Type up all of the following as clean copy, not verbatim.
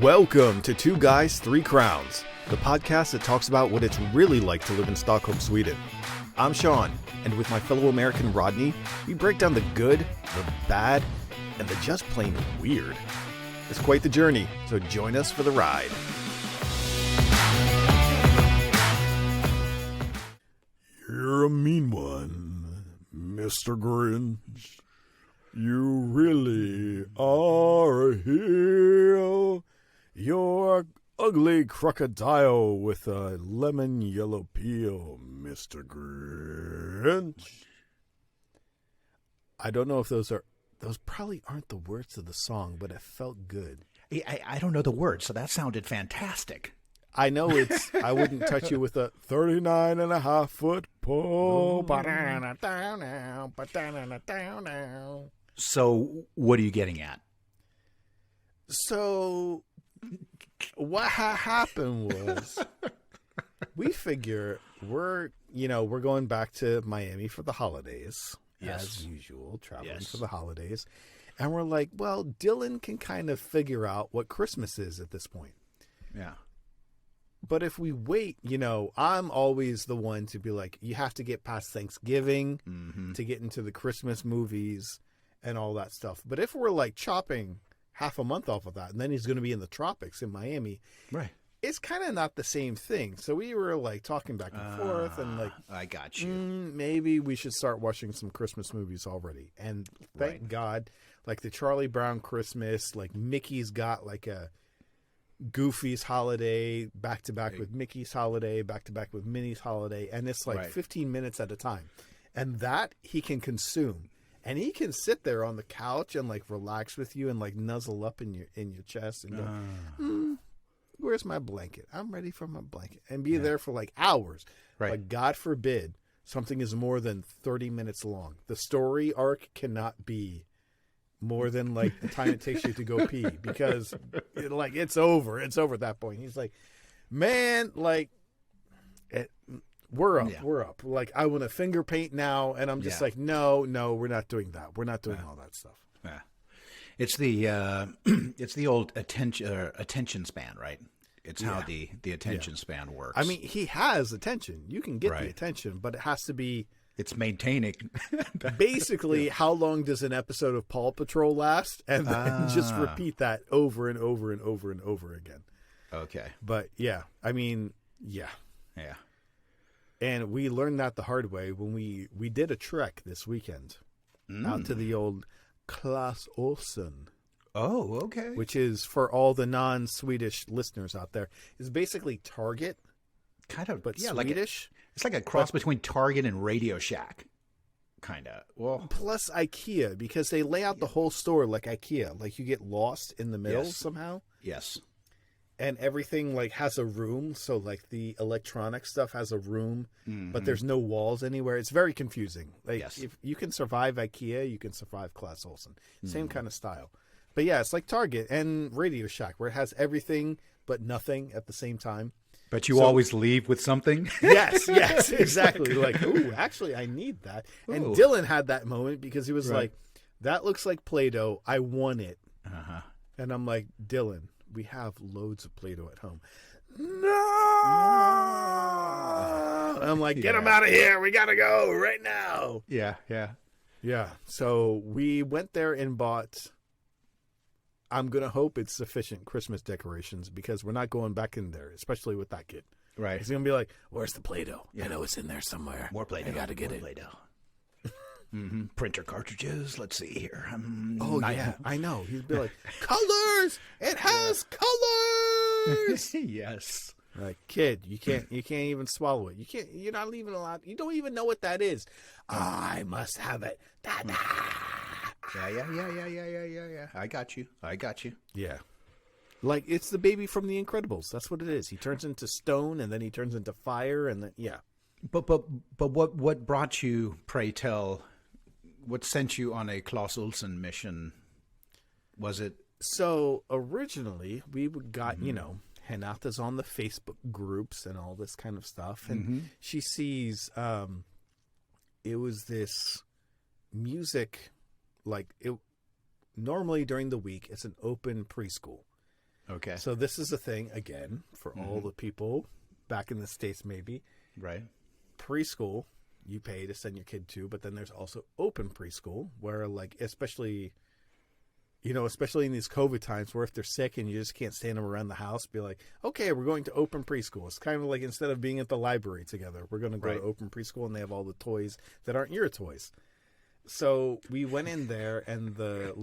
Welcome to Two Guys, Three Crowns, the podcast that talks about what it's really like to live in Stockholm, Sweden. I'm Sean, and with my fellow American Rodney, we break down the good, the bad, and the just plain weird. It's quite the journey, so join us for the ride. You're a mean one, Mr. Grinch. You really are a heel. You're an ugly crocodile with a lemon yellow peel, Mr. Grinch. I don't know if those probably aren't the words of the song, but it felt good. I don't know the words, so that sounded fantastic. I know I wouldn't touch you with a 39.5-foot pole. So what are you getting at? So what happened was we figure we're going back to Miami for the holidays, as usual, traveling for the holidays. And we're like, well, Dylan can kind of figure out what Christmas is at this point. Yeah. But if we wait, I'm always the one to be like, you have to get past Thanksgiving to get into the Christmas movies and all that stuff. But if we're like chopping half a month off of that, and then he's going to be in the tropics in Miami, right? It's kind of not the same thing. So we were like talking back and forth, and like, I got you. Maybe we should start watching some Christmas movies already. And thank God, like the Charlie Brown Christmas, like Mickey's got like a Goofy's holiday back to back with Mickey's holiday, back to back with Minnie's holiday, and it's like 15 minutes at a time, and that he can consume, and he can sit there on the couch and like relax with you and like nuzzle up in your chest and go, where's my blanket? I'm ready for my blanket, and be there for like hours. Right. But God forbid something is more than 30 minutes long. The story arc cannot be more than like the time it takes you to go pee, because it's over at that point. He's like, man, like we're up. Like, I want to finger paint now. And I'm just like, no, we're not doing that. We're not doing all that stuff. Yeah. It's the old attention span, right? It's how the attention span works. I mean, he has attention. You can get the attention, but it has to be, it's maintaining. Basically, how long does an episode of Paw Patrol last? And then just repeat that over and over and over and over again. Okay. But yeah, I mean, yeah. And we learned that the hard way when we did a trek this weekend out to the old Clas Ohlson. Oh, okay. Which is, for all the non-Swedish listeners out there, is basically Target. Kind of, but Like Swedish. It's like a cross between Target and Radio Shack, kind of. Well, plus IKEA, because they lay out the whole store like IKEA. Like, you get lost in the middle somehow. Yes. And everything like has a room, so like the electronic stuff has a room, but there's no walls anywhere. It's very confusing. Like, if you can survive IKEA, you can survive Clas Ohlson. Same kind of style. But yeah, it's like Target and Radio Shack, where it has everything but nothing at the same time. But you always leave with something? Yes, exactly. Like, ooh, actually, I need that. Ooh. And Dylan had that moment because he was like, that looks like Play-Doh. I want it. And I'm like, Dylan, we have loads of Play-Doh at home. No! And I'm like, get him out of here. We got to go right now. Yeah. So we went there and bought, I'm going to hope it's sufficient Christmas decorations, because we're not going back in there, especially with that kid. Right. He's going to be like, where's the Play-Doh? I know it's in there somewhere. More Play-Doh. I got to get it. Play-Doh. Printer cartridges. Let's see here. I know. He'd be like, colors! It has colors! Yes. Like, kid, you can't even swallow it. You're not even allowed. You don't even know what that is. I must have it. Da-da. Yeah. I got you. Yeah. Like, it's the baby from The Incredibles. That's what it is. He turns into stone, and then he turns into fire, and then, But what brought you, pray tell, what sent you on a Clas Ohlson mission? Was it? So, originally, we got, Renata's on the Facebook groups and all this kind of stuff, and she sees, it was this music, like, it normally during the week, it's an open preschool. Okay. So this is a thing, again, for all the people back in the States maybe. Right. Preschool, you pay to send your kid to, but then there's also open preschool where, like, especially in these COVID times where if they're sick and you just can't stand them around the house, be like, okay, we're going to open preschool. It's kind of like instead of being at the library together, we're going to go to open preschool, and they have all the toys that aren't your toys. So we went in there, and the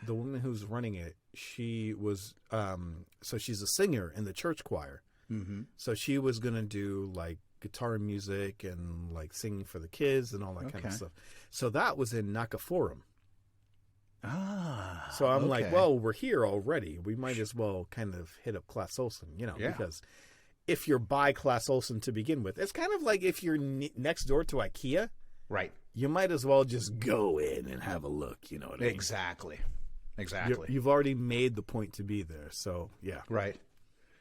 woman who's running it, she was, so she's a singer in the church choir. Mm-hmm. So she was going to do like guitar music and like singing for the kids and all that kind of stuff. So that was in Nakaforum. So I'm like, well, we're here already. We might as well kind of hit up Clas Ohlson, because if you're by Clas Ohlson to begin with, it's kind of like if you're next door to IKEA. Right. You might as well just go in and have a look. You know what I mean? Exactly. You've already made the point to be there. So, yeah. Right.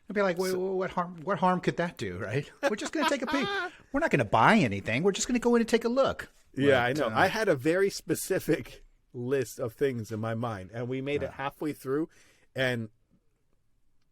I'd be like, what harm could that do, right? We're just going to take a peek. We're not going to buy anything. We're just going to go in and take a look. Yeah, I know. I had a very specific list of things in my mind, and we made it halfway through, and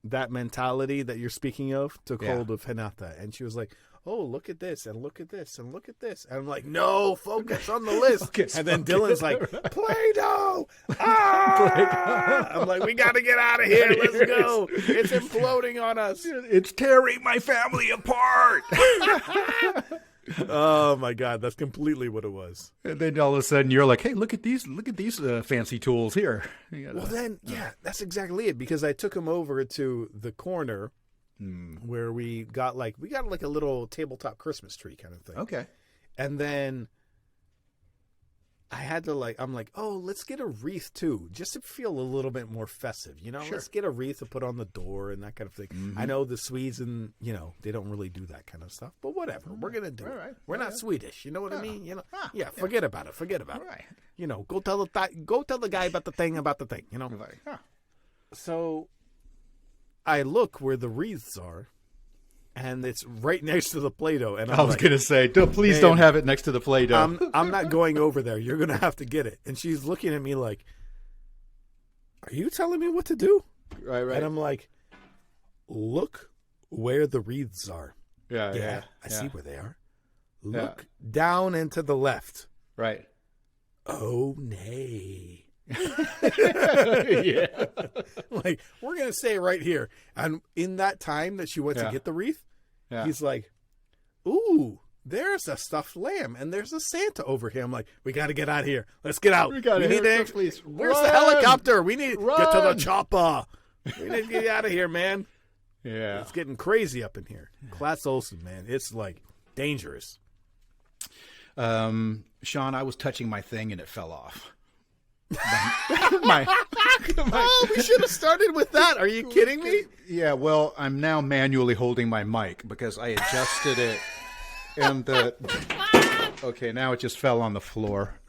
that mentality that you're speaking of took hold of Hinata, and she was like, oh, look at this, and look at this, and look at this. And I'm like, no, focus on the list. And then Dylan's like, Play-Doh! Ah! I'm like, we got to get out of here. Let's go. It's imploding on us. It's tearing my family apart. Oh, my God. That's completely what it was. And then all of a sudden you're like, hey, look at these fancy tools here. Well, then, that's exactly it. Because I took him over to the corner where we got like a little tabletop Christmas tree kind of thing. Okay. And then I had to I'm like, oh, let's get a wreath too, just to feel a little bit more festive, Sure. Let's get a wreath to put on the door and that kind of thing. Mm-hmm. I know the Swedes and, they don't really do that kind of stuff, but whatever. We're going to do it. Right. We're not Swedish. You know what I mean? Forget about it. Forget about it. Right. Go tell the guy about the thing, So I look where the wreaths are, and it's right next to the Play-Doh. And I was going to say, please don't have it next to the Play-Doh. I'm not going over there. You're going to have to get it. And she's looking at me like, are you telling me what to do? Right. And I'm like, look where the wreaths are. Yeah. I see where they are. Look down and to the left. Right. Oh, nay. Yeah. Like, we're going to say right here. And in that time that she went to get the wreath, he's like, ooh, there's a stuffed lamb and there's a Santa over here. I'm like, we got to get out of here. Let's get out. We need to, please. Where's the helicopter? We need to get to the chopper. We need to get out of here, man. Yeah. It's getting crazy up in here. Clas Ohlson, man. It's like dangerous. Sean, I was touching my thing and it fell off. Oh, we should have started with that. Are you kidding me? Yeah, well, I'm now manually holding my mic because I adjusted it, and okay, now it just fell on the floor.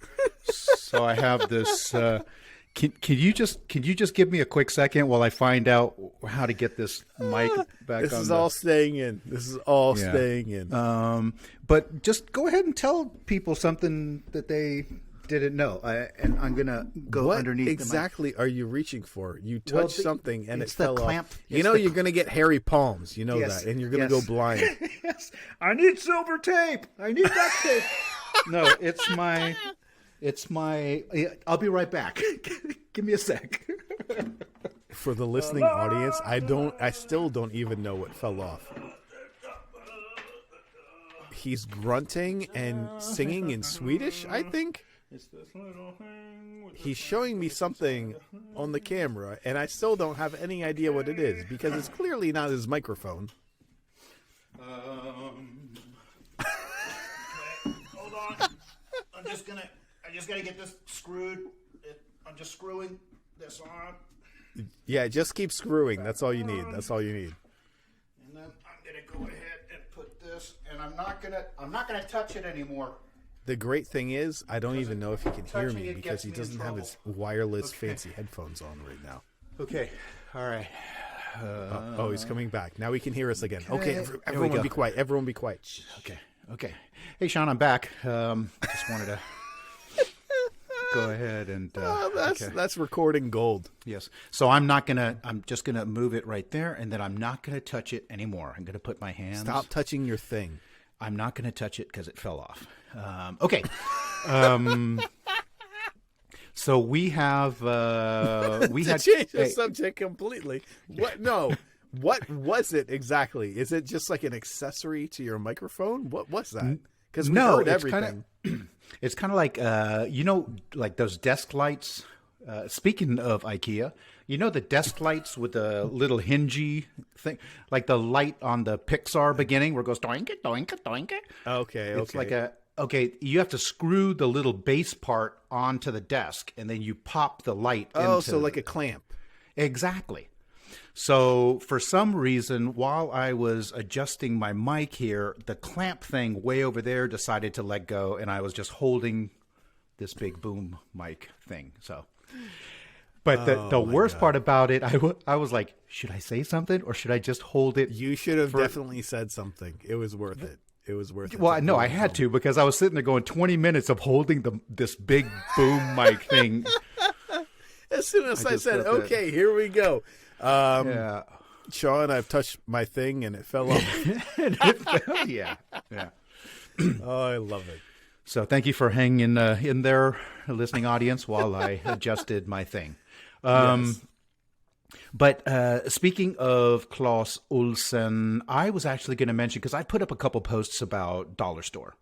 So I have this. Can you just give me a quick second while I find out how to get this mic back? This is all staying in. This is all staying in. But just go ahead and tell people something that they didn't know, and I'm gonna go underneath. What exactly are you reaching for? You touched something and it fell off. You're gonna get hairy palms. You know that, and you're gonna go blind. Yes, I need silver tape. I need duct tape. No, it's my. I'll be right back. Give me a sec. For the listening audience, I still don't even know what fell off. He's grunting and singing in Swedish, I think. He's showing me something on the camera, and I still don't have any idea what it is because it's clearly not his microphone. Hold on. I just gotta get this screwed. I'm just screwing this on. Yeah, just keep screwing. That's all you need. That's all you need. And then I'm gonna go ahead and put this, and I'm not gonna touch it anymore. The great thing is, I don't even know if he can hear me because he doesn't have his wireless fancy headphones on right now. Okay. All right. He's coming back. Now he can hear us again. Okay, everyone be quiet. Everyone be quiet. Okay. Hey, Sean, I'm back. Just wanted to go ahead and. That's recording gold. Yes. So I'm just gonna move it right there, and then I'm not gonna touch it anymore. I'm gonna put my hands. Stop touching your thing. I'm not gonna touch it because it fell off. Okay. So we have change the subject completely. What? No. What was it exactly? Is it just like an accessory to your microphone? What was that? Because we heard everything. It's kind of like like those desk lights. Speaking of IKEA, the desk lights with the little hingey thing, like the light on the Pixar beginning where it goes doink it, doink it, doink it. Okay. It's like you have to screw the little base part onto the desk, and then you pop the light into. Oh, so like a clamp. Exactly. So for some reason, while I was adjusting my mic here, the clamp thing way over there decided to let go, and I was just holding this big boom mic thing. So, but the worst part about it, I was like, should I say something or should I just hold it? You should have definitely said something. It was worth it. It was worth it. Well, no, I had to because I was sitting there going 20 minutes of holding this big boom mic thing. As soon as I said, okay, here we go. Sean, I've touched my thing and it fell off. Yeah. Oh, I love it. So thank you for hanging in there, listening audience, while I adjusted my thing. Yes. But speaking of Clas Ohlson, I was actually going to mention, because I put up a couple posts about Dollar Store,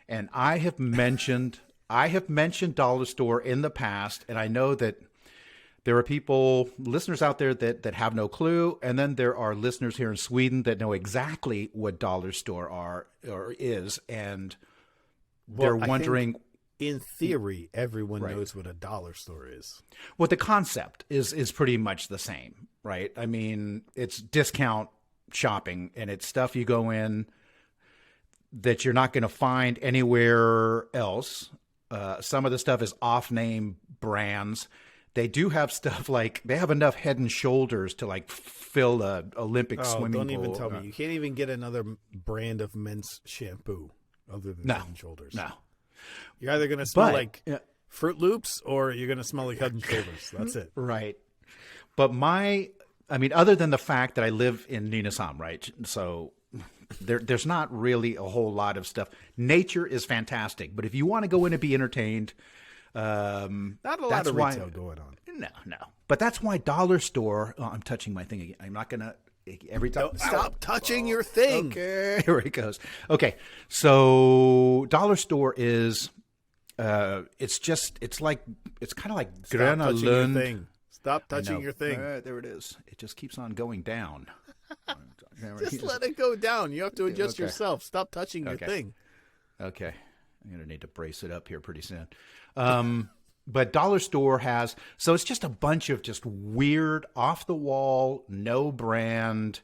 and I have mentioned Dollar Store in the past, and I know that there are listeners out there that have no clue, and then there are listeners here in Sweden that know exactly what Dollar Store is, and they're wondering. In theory, everyone knows what a dollar store is. Well, the concept is pretty much the same, right? I mean, it's discount shopping, and it's stuff you go in that you're not going to find anywhere else. Some of the stuff is off-name brands. They do have stuff like they have enough Head and Shoulders to like fill a Olympic swimming pool. Don't even tell me. You can't even get another brand of men's shampoo other than Head and Shoulders. No. You're either going to smell like Fruit Loops or you're going to smell like Head and Shoulders. That's it. Right. But other than the fact that I live in Nynäshamn, right? So there's not really a whole lot of stuff. Nature is fantastic, but if you want to go in and be entertained, not a lot of retail going on. No. But that's why Dollar Store. Oh, I'm touching my thing again. I'm not going to. Every time. Stop touching your thing. Okay, here it goes. Okay, so Dollar Store is, it's kind of like Stop touching your thing. Stop touching your thing. There it is. It just keeps on going down. Just let it go down. You have to adjust yourself. Stop touching your thing. Okay, I'm gonna need to brace it up here pretty soon. But Dollar Store so it's just a bunch of just weird, off-the-wall, no-brand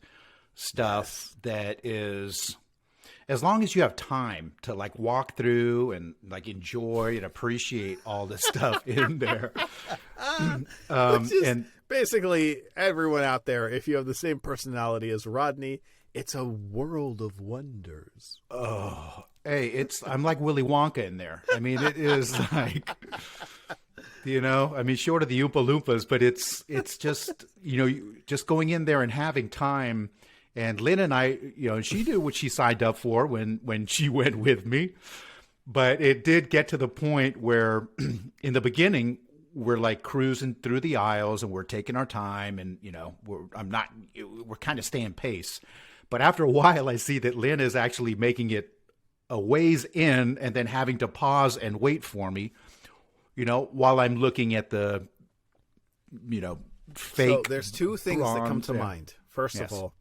stuff that is, as long as you have time to like walk through and like enjoy and appreciate all the stuff in there. And basically, everyone out there, if you have the same personality as Rodney, it's a world of wonders. Oh, hey, I'm like Willy Wonka in there. I mean, it is like... short of the Oompa Loompas, but it's just, just going in there and having time. And Lynn and I, she knew what she signed up for when she went with me. But it did get to the point where in the beginning, we're like cruising through the aisles and we're taking our time and, we're kind of staying pace. But after a while, I see that Lynn is actually making it a ways in and then having to pause and wait for me. While I'm looking at the, fake. So there's two things that come to mind. First of all,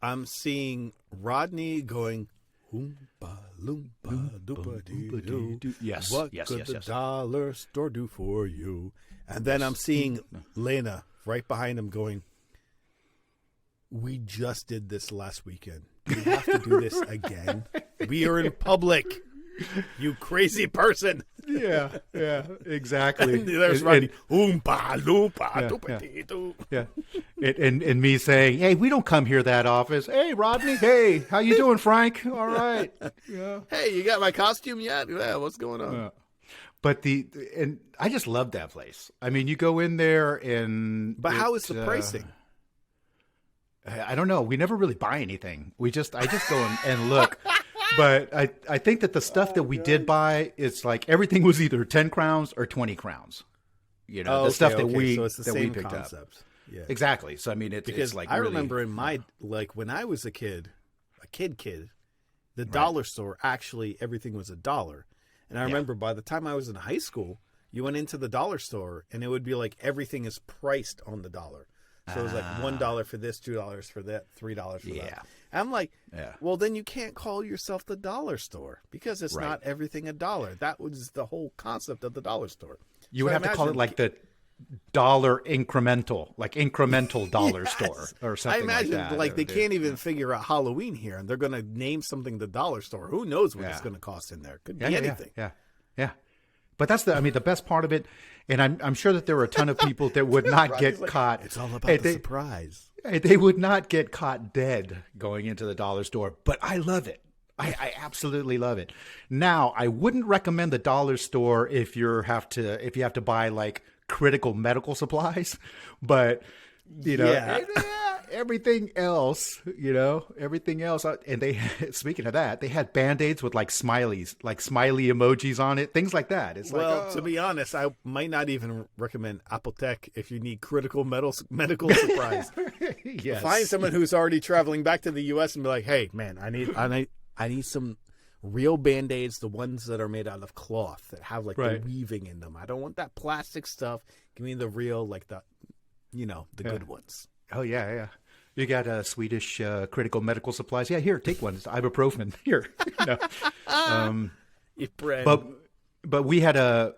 I'm seeing Rodney going, Oompa Loompa Doopa Dee Doo. Yes. What could the dollar store do for you? And then I'm seeing Lena right behind him going, we just did this last weekend. Do we have to do this again? We are in public. You crazy person. Yeah, exactly. And there's Rodney. Oompa Loompa Doopa Dee Doo. Yeah. And me saying, hey, we don't come here that often. Hey, Rodney. Hey, how you doing, Frank? All right. Yeah. Hey, you got my costume yet? Yeah, what's going on? But and I just love that place. I mean, you go in there and how is the pricing? I don't know. We never really buy anything. I just go and look. But I think that the stuff that we did buy, it's like everything was either 10 crowns or 20 crowns. You know, the stuff that we picked concept. up. Yeah. Exactly. So I mean, it's like I remember in my when I was a kid, the dollar store, actually everything was $1. And I remember by the time I was in high school, you went into the dollar store and it would be like everything is priced on the dollar. So it was like $1 for this, $2 for that, $3 for that. And I'm like, well, then you can't call yourself the dollar store because it's not everything $1. That was the whole concept of the dollar store. You would have to call it like the dollar incremental dollar store or something like that. I imagine they can't even figure out Halloween here, and they're going to name something the dollar store. Who knows what it's going to cost in there? Could be anything. Yeah. But that's the best part of it. And I'm sure that there were a ton of people that would not get caught. It's all about the surprise. They would not get caught dead going into the dollar store. But I love it. I absolutely love it. Now, I wouldn't recommend the dollar store if you have to buy like critical medical supplies, but everything else, and they, speaking of that, they had Band-Aids with like smileys, like smiley emojis on it, things like that. It's to be honest, I might not even recommend Apotek if you need critical medical supplies. Yes. Find someone who's already traveling back to the U.S. and be like, hey man, I need some real Band-Aids, the ones that are made out of cloth that have like the weaving in them. I don't want that plastic stuff. Give me the real, like the good ones. Oh yeah. You got Swedish critical medical supplies. Yeah, here, take one. It's ibuprofen. Here. But we had a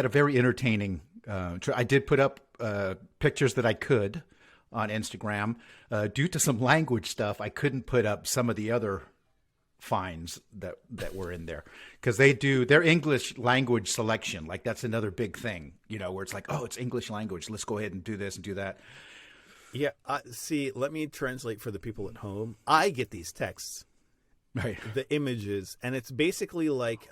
very entertaining. I did put up pictures that I could on Instagram. Due to some language stuff, I couldn't put up some of the other finds that were in there because they do their English language selection. Like that's another big thing, where it's like, oh, it's English language. Let's go ahead and do this and do that. Yeah. See, let me translate for the people at home. I get these texts, right? The images, and it's basically like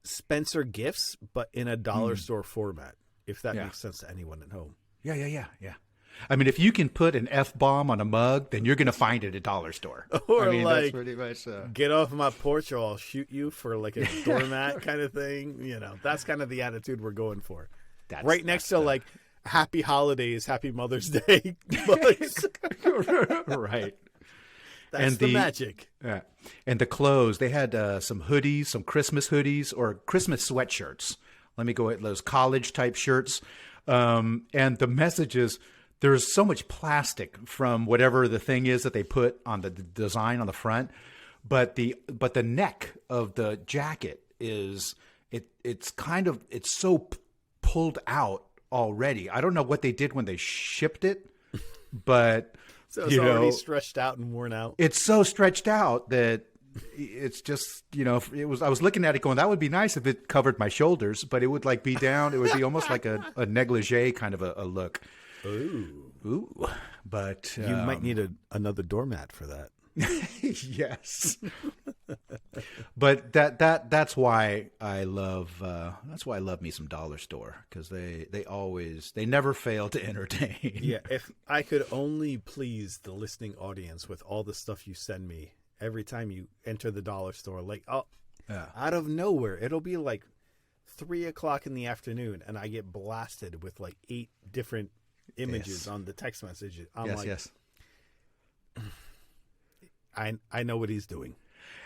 Spencer gifts, but in a dollar store format. If that makes sense to anyone at home. Yeah. I mean, if you can put an F-bomb on a mug, then you're going to find it at a dollar store. Or that's pretty much, get off my porch or I'll shoot you for like a doormat kind of thing. That's kind of the attitude we're going for. Right next to like Happy Holidays, Happy Mother's Day mugs. Right. That's the magic. Yeah. And the clothes, they had some hoodies, some Christmas hoodies or Christmas sweatshirts. Let me go at those college type shirts. And the messages, there's so much plastic from whatever the thing is that they put on the design on the front, but the neck of the jacket is it's so pulled out already. I don't know what they did when they shipped it, but so it's already stretched out and worn out. It's so stretched out that it's just, I was looking at it going, that would be nice if it covered my shoulders, but it would like be down. It would be almost like a negligee kind of a look. Ooh. But you might need another doormat for that. Yes. But that's why I love me some dollar store, because they never fail to entertain. Yeah, if I could only please the listening audience with all the stuff you send me every time you enter the dollar store, like out of nowhere, it'll be like 3:00 in the afternoon, and I get blasted with like 8 different images on the text messages. I'm yes. I know what he's doing.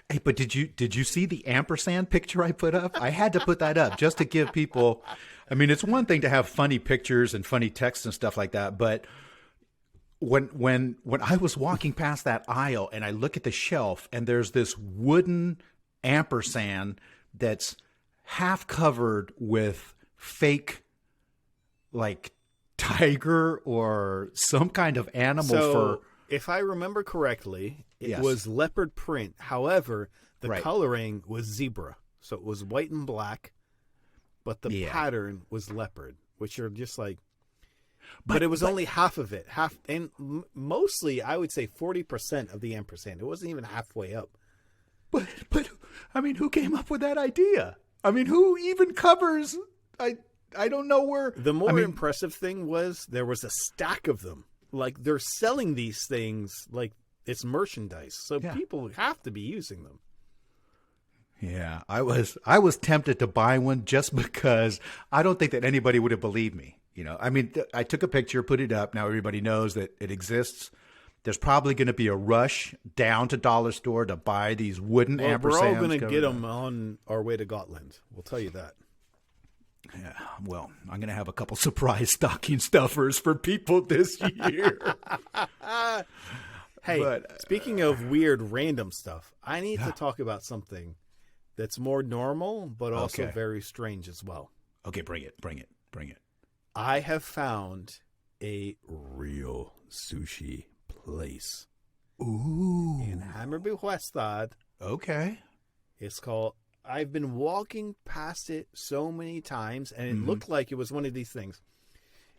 Hey, but did you see the ampersand picture I put up? I had to put that up just to give people. I mean, it's one thing to have funny pictures and funny text and stuff like that, but when I was walking past that aisle and I look at the shelf and there's this wooden ampersand that's half covered with fake tiger or some kind of animal fur. If I remember correctly, it was leopard print. However, the coloring was zebra. So it was white and black, but the pattern was leopard, which are just like, but it was only half of it. And mostly, I would say 40% of the ampersand. It wasn't even halfway up. But I mean, who came up with that idea? I mean, who even covers? I don't know where. The more impressive thing was there was a stack of them. Like they're selling these things like it's merchandise, so people have to be using them. Yeah, I was tempted to buy one just because I don't think that anybody would have believed me. You know, I mean, I took a picture, put it up. Now everybody knows that it exists. There's probably going to be a rush down to dollar store to buy these wooden ampersands. We're all going to get them on our way to Gotland. We'll tell you that. Yeah, well, I'm going to have a couple surprise stocking stuffers for people this year. Hey, speaking of weird random stuff, I need to talk about something that's more normal, but also very strange as well. Okay, bring it. I have found a real sushi place. Ooh. In Hammarby Sjöstad. Okay. It's called, I've been walking past it so many times, and it looked like it was one of these things.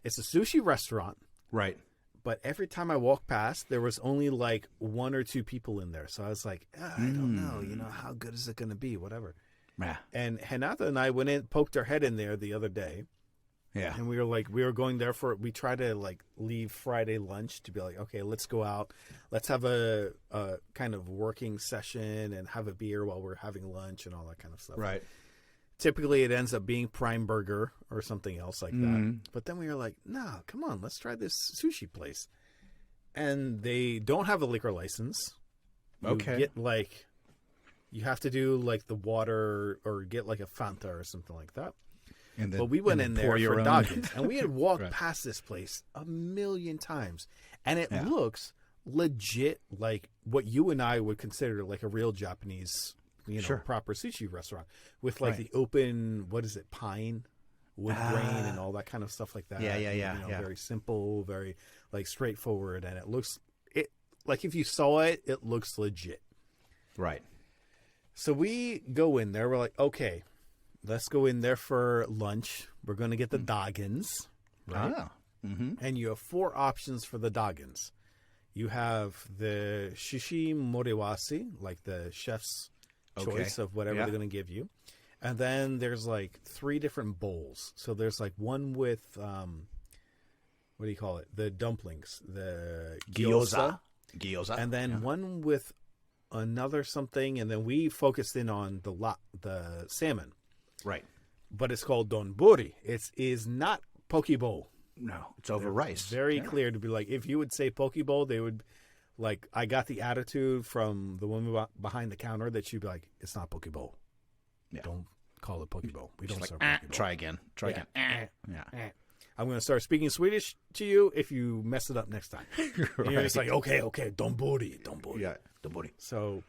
It's a sushi restaurant. Right. But every time I walked past, there was only like one or two people in there. So I was like, I don't know. You know, how good is it going to be? Whatever. Yeah. And Renata and I went in, poked our head in there the other day. Yeah. And we were going there we tried to like leave Friday lunch to be like, okay, let's go out. Let's have a kind of working session and have a beer while we're having lunch and all that kind of stuff. Right. Typically, it ends up being Prime Burger or something else like that. But then we were like, no, come on, let's try this sushi place. And they don't have a liquor license. You get like, you have to do like the water or get like a Fanta or something like that. But we went in there for Doggins, and we had walked past this place a million times. And it looks legit like what you and I would consider like a real Japanese proper sushi restaurant with like the open, what is it, pine, wood grain and all that kind of stuff like that. Yeah. Very simple, very like straightforward. And it looks, like if you saw it, it looks legit. Right. So we go in there. We're like, okay, let's go in there for lunch. We're going to get the Doggins. Right? And you have 4 options for the Doggins. You have the shishi moriwasi, like the chef's choice of whatever they're going to give you. And then there's like 3 different bowls. So there's like one with, what do you call it? The dumplings, the gyoza. And then one with another something. And then we focused in on the salmon. Right. But it's called donburi. It is not poke bowl. No, it's over rice. Very clear to be like, if you would say poke bowl, they would, like, I got the attitude from the woman behind the counter that she'd be like, it's not poke bowl. Yeah. Don't call it poke bowl. We don't serve poke bowl. Try again. I'm going to start speaking Swedish to you if you mess it up next time. And you're just like, okay, donburi. Yeah, donburi. So,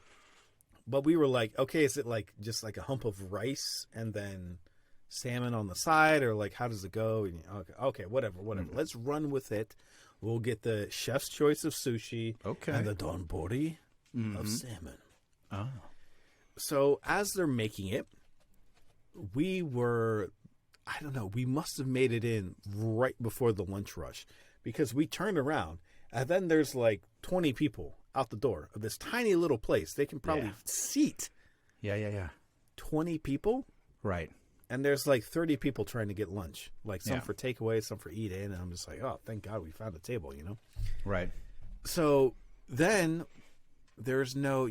but we were like, okay, is it like just like a hump of rice and then salmon on the side, or like how does it go? And, okay, whatever. Let's run with it. We'll get the chef's choice of sushi and the donburi of salmon. Oh. So as they're making it, we must have made it in right before the lunch rush, because we turned around and then there's like 20 people out the door of this tiny little place. They can probably seat 20 people. Right. And there's like 30 people trying to get lunch, like some for takeaway, some for eat in. And I'm just like, oh, thank God we found a table, you know? Right. So then there's no,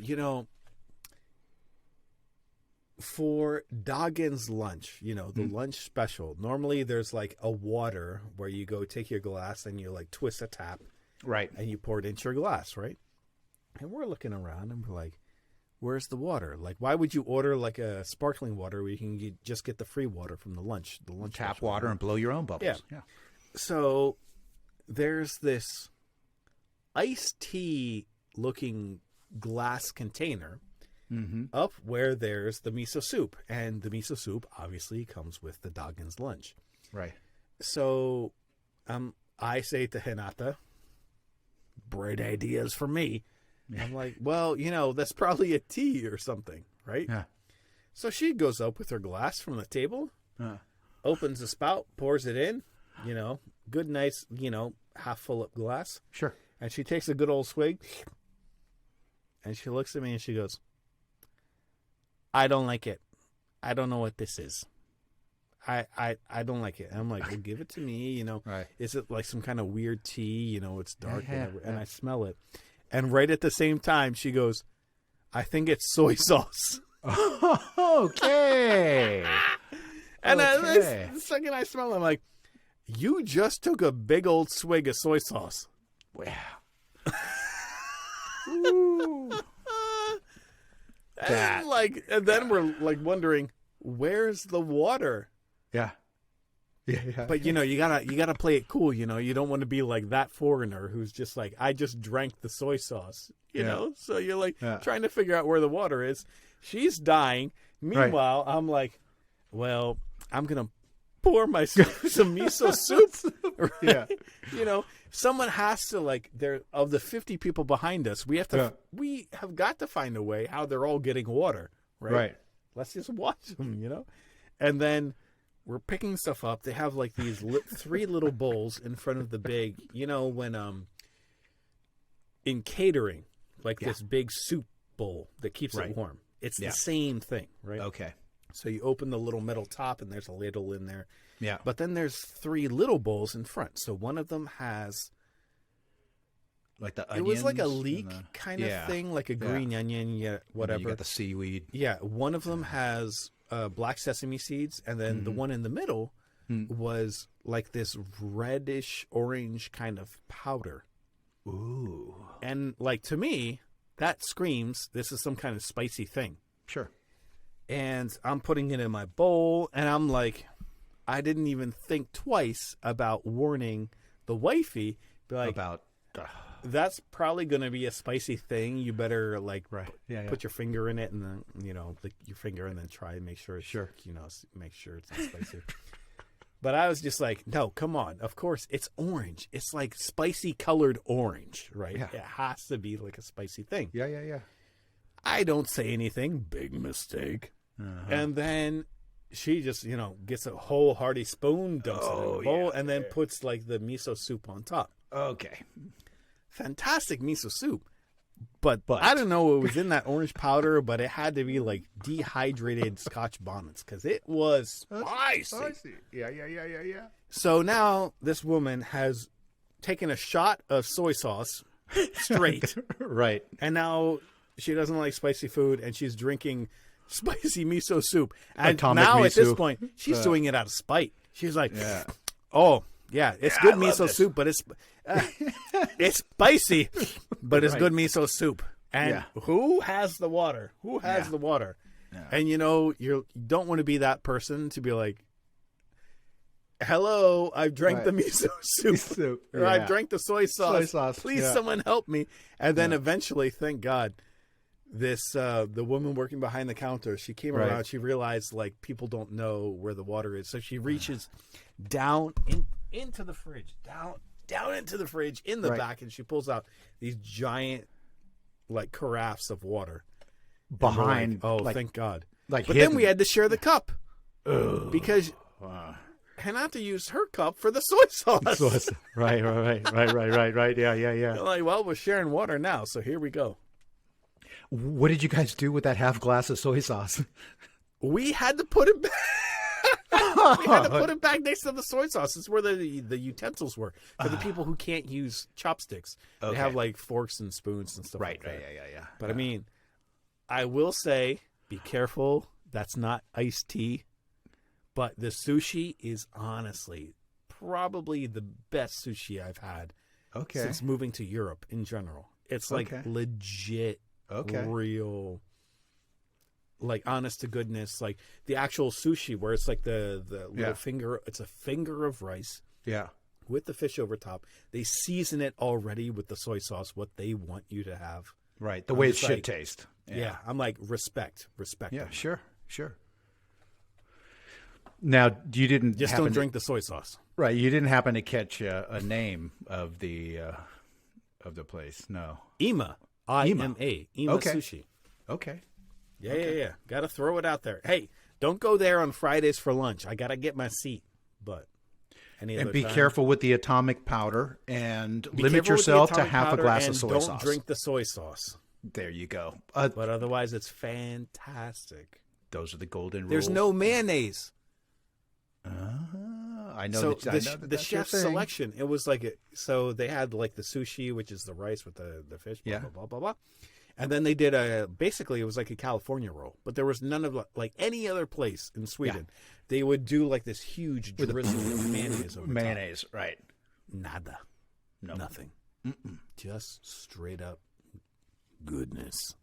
for Doggin's lunch, the lunch special, normally there's like a water where you go take your glass and you like twist a tap. Right. And you pour it into your glass, right? And we're looking around and we're like, where's the water? Like, why would you order like a sparkling water where you can just get the free water from the lunch tap water and blow your own bubbles? Yeah. So there's this iced tea looking glass container up where there's the miso soup, and the miso soup obviously comes with the Doggin's lunch. Right. So I say to Renata, bright ideas for me. I'm like, well, that's probably a tea or something, right? Yeah. So she goes up with her glass from the table, opens the spout, pours it in, good, nice, half full up glass. Sure. And she takes a good old swig, and she looks at me and she goes, I don't like it. I don't know what this is. I don't like it. And I'm like, well, give it to me. You know, Right. Is it like some kind of weird tea? You know, it's dark, whatever. And I smell it. And right at the same time, she goes, I think it's soy sauce. Okay. And Okay. the second I smell it, I'm like, you just took a big old swig of soy sauce. Wow. And then we're like wondering, where's the water? Yeah. Yeah. But you know, you gotta play it cool. You know, you don't want to be like that foreigner who's just like, I just drank the soy sauce. You know, so you're like trying to figure out where the water is. She's dying. Meanwhile, I'm like, well, I'm gonna pour myself some miso soup. Right? Yeah. You know, someone has to of the 50 people behind us, we have got to find a way how they're all getting water. Right. Let's just watch them. You know, and then. We're picking stuff up. They have like these 3 little bowls in front of the big, you know, when in catering, like this big soup bowl that keeps it warm. It's the same thing, right? Okay. So you open the little metal top and there's a ladle in there. Yeah. But then there's 3 little bowls in front. So one of them has like the onions. It was like a leek kind of thing, like a green onion, whatever. You got the seaweed. Yeah. One of them has black sesame seeds, and then the one in the middle was like this reddish orange kind of powder. Ooh. And like to me, that screams this is some kind of spicy thing. Sure. And I'm putting it in my bowl, and I'm like, I didn't even think twice about warning the wifey. About that's probably going to be a spicy thing. You better put your finger in it and then, you know, lick your finger and then try and make sure it's, you know, make sure it's not spicy. But I was just like, no, come on. Of course, it's orange. It's like spicy colored orange, right? Yeah. It has to be like a spicy thing. Yeah. I don't say anything. Big mistake. And then she just, you know, gets a whole hearty spoon, dumps it in the bowl, and then puts like the miso soup on top. Okay. Fantastic miso soup. But I don't know what was in that orange powder, but it had to be like dehydrated Scotch bonnets because it was spicy. Yeah. So now this woman has taken a shot of soy sauce straight. Right. And now she doesn't like spicy food and she's drinking spicy miso soup. And Atomic now miso. at this point, she's doing it out of spite. She's like, oh, yeah, it's good miso soup, but it's spicy, but it's good miso soup. And who has the water? Who has the water? Yeah. And you know, you don't want to be that person to be like, hello, I've drank the miso soup. Or I've drank the soy sauce. Please, someone help me. And then eventually, thank God, the woman working behind the counter, she came around. She realized like people don't know where the water is, so she reaches down into the fridge, down into the fridge in the back, and she pulls out these giant like carafes of water behind. Like, thank God! But then we had to share the cup because Renata used her cup for the soy sauce. Right. Yeah. Like, well, we're sharing water now, so here we go. What did you guys do with that half glass of soy sauce? We had to put it back. We had to put it back next to the soy sauce. It's where the utensils were for the people who can't use chopsticks. They have like forks and spoons and stuff like that. Yeah. But I mean, I will say, be careful. That's not iced tea. But the sushi is honestly probably the best sushi I've had since moving to Europe in general. It's like legit, real, like honest to goodness, like the actual sushi where it's like the little finger. It's a finger of rice. Yeah. With the fish over top. They season it already with the soy sauce, what they want you to have. Right. The way it should taste. Yeah. I'm like, respect. Yeah, sure. Now, you didn't just don't drink the soy sauce, right? You didn't happen to catch a name of the place, no? IMA, IMA Sushi. Okay. Yeah. Got to throw it out there. Hey, don't go there on Fridays for lunch. I got to get my seat. But be careful with the atomic powder and limit yourself to half a glass of soy sauce. Don't drink the soy sauce. There you go. But otherwise, it's fantastic. Those are the golden rules. There's no mayonnaise. I know. So that the chef's selection, it was like so they had like the sushi, which is the rice with the fish, blah, blah, blah, blah, blah. And then they did basically it was like a California roll, but there was none of like any other place in Sweden. Yeah. They would do like this huge drizzle of mayonnaise over mayonnaise, top. Right. Nada. No. Nothing. Just straight up goodness.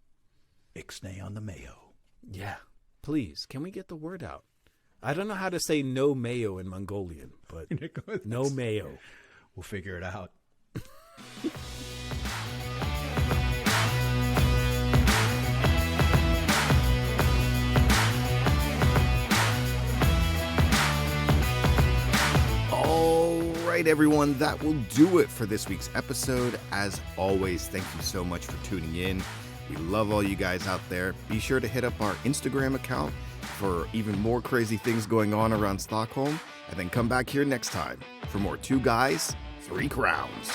Ixnay on the mayo. Yeah. Please, can we get the word out? I don't know how to say no mayo in Mongolian, but no mayo. We'll figure it out. All right, everyone, that will do it for this week's episode. As always, thank you so much for tuning in. We love all you guys out there. Be sure to hit up our Instagram account for even more crazy things going on around Stockholm. And then come back here next time for more 2 Guys, 3 Crowns.